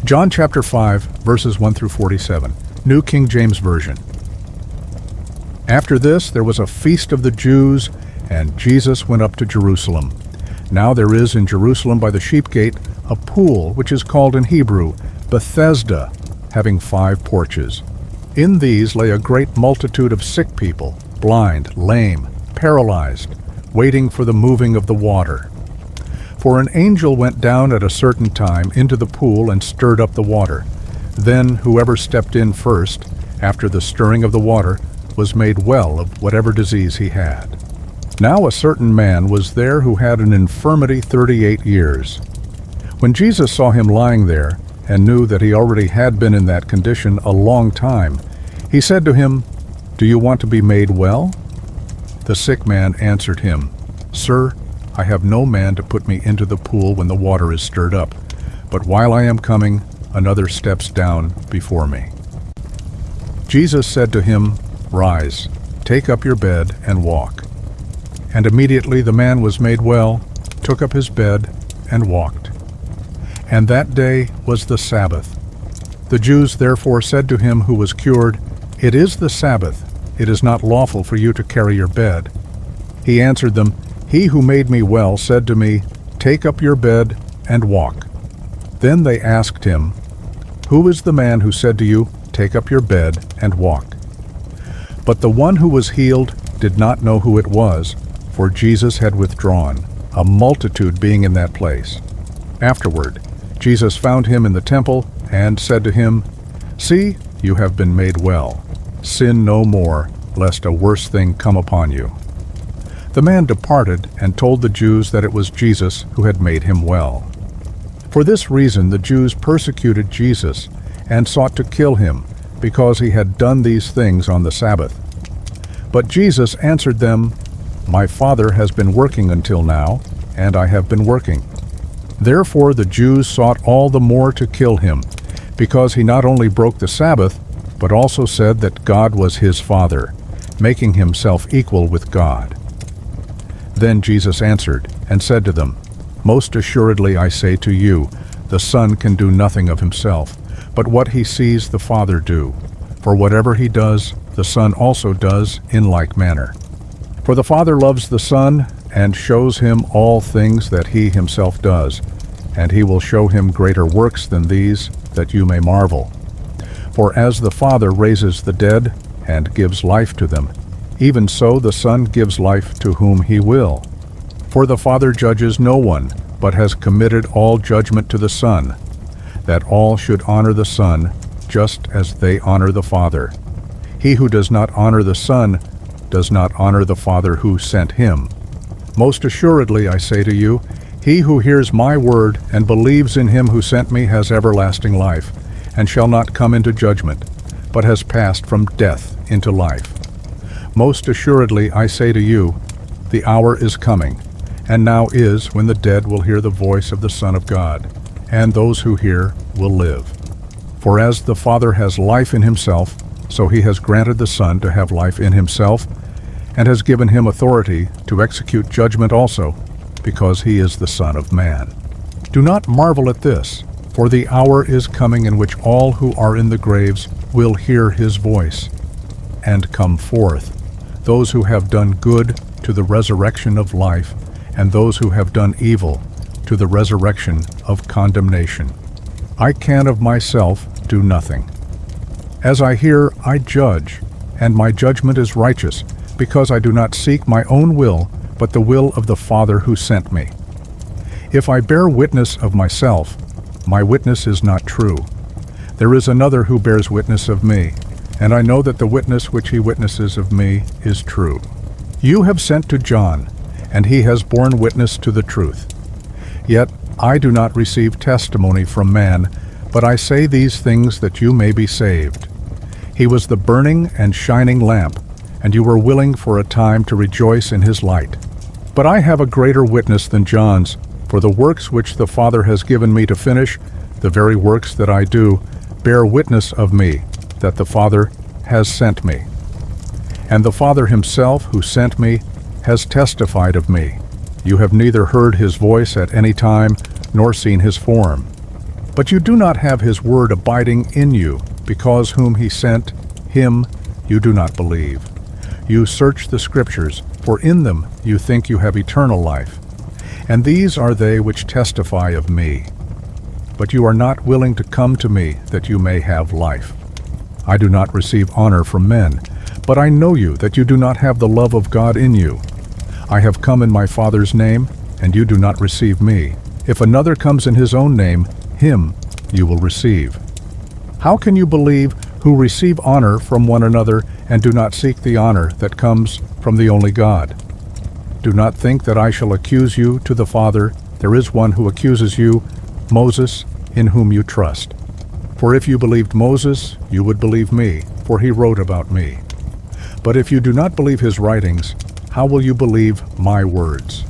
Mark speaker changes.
Speaker 1: John chapter 5, verses 1 through 47, New King James Version. After this there was a feast of the Jews, and Jesus went up to Jerusalem. Now there is in Jerusalem by the sheep gate a pool, which is called in Hebrew Bethesda, having 5 porches. In these lay a great multitude of sick people, blind, lame, paralyzed, waiting for the moving of the water. For an angel went down at a certain time into the pool and stirred up the water. Then whoever stepped in first, after the stirring of the water, was made well of whatever disease he had. Now a certain man was there who had an infirmity 38 years. When Jesus saw him lying there, and knew that he already had been in that condition a long time, he said to him, "Do you want to be made well?" The sick man answered him, "Sir, I have no man to put me into the pool when the water is stirred up, but while I am coming, another steps down before me." Jesus said to him, "Rise, take up your bed and walk." And immediately the man was made well, took up his bed, and walked. And that day was the Sabbath. The Jews therefore said to him who was cured, "It is the Sabbath. It is not lawful for you to carry your bed." He answered them, "He who made me well said to me, 'Take up your bed and walk.'" Then they asked him, "Who is the man who said to you, 'Take up your bed and walk'?" But the one who was healed did not know who it was, for Jesus had withdrawn, a multitude being in that place. Afterward, Jesus found him in the temple and said to him, "See, you have been made well. Sin no more, lest a worse thing come upon you." The man departed and told the Jews that it was Jesus who had made him well. For this reason the Jews persecuted Jesus and sought to kill him, because he had done these things on the Sabbath. But Jesus answered them, "My Father has been working until now, and I have been working." Therefore the Jews sought all the more to kill him, because he not only broke the Sabbath, but also said that God was his Father, making himself equal with God. Then Jesus answered and said to them, "Most assuredly I say to you, the Son can do nothing of himself, but what he sees the Father do. For whatever he does, the Son also does in like manner. For the Father loves the Son, and shows him all things that he himself does, and he will show him greater works than these, that you may marvel. For as the Father raises the dead, and gives life to them, even so the Son gives life to whom he will. For the Father judges no one, but has committed all judgment to the Son, that all should honor the Son, just as they honor the Father. He who does not honor the Son does not honor the Father who sent him. Most assuredly I say to you, he who hears my word and believes in him who sent me has everlasting life, and shall not come into judgment, but has passed from death into life. Most assuredly I say to you, the hour is coming, and now is, when the dead will hear the voice of the Son of God, and those who hear will live. For as the Father has life in himself, so he has granted the Son to have life in himself, and has given him authority to execute judgment also, because he is the Son of Man. Do not marvel at this, for the hour is coming in which all who are in the graves will hear his voice, and come forth, those who have done good to the resurrection of life, and those who have done evil to the resurrection of condemnation. I can of myself do nothing. As I hear, I judge, and my judgment is righteous, because I do not seek my own will, but the will of the Father who sent me. If I bear witness of myself, my witness is not true. There is another who bears witness of me, and I know that the witness which he witnesses of me is true. You have sent to John, and he has borne witness to the truth. Yet I do not receive testimony from man, but I say these things that you may be saved. He was the burning and shining lamp, and you were willing for a time to rejoice in his light. But I have a greater witness than John's, for the works which the Father has given me to finish, the very works that I do, bear witness of me, that the Father has sent me. And the Father himself, who sent me, has testified of me. You have neither heard his voice at any time, nor seen his form. But you do not have his word abiding in you, because whom he sent, him you do not believe. You search the Scriptures, for in them you think you have eternal life. And these are they which testify of me. But you are not willing to come to me that you may have life. I do not receive honor from men, but I know you that you do not have the love of God in you. I have come in my Father's name, and you do not receive me. If another comes in his own name, him you will receive. How can you believe who receive honor from one another and do not seek the honor that comes from the only God? Do not think that I shall accuse you to the Father. There is one who accuses you, Moses, in whom you trust. For if you believed Moses, you would believe me, for he wrote about me. But if you do not believe his writings, how will you believe my words?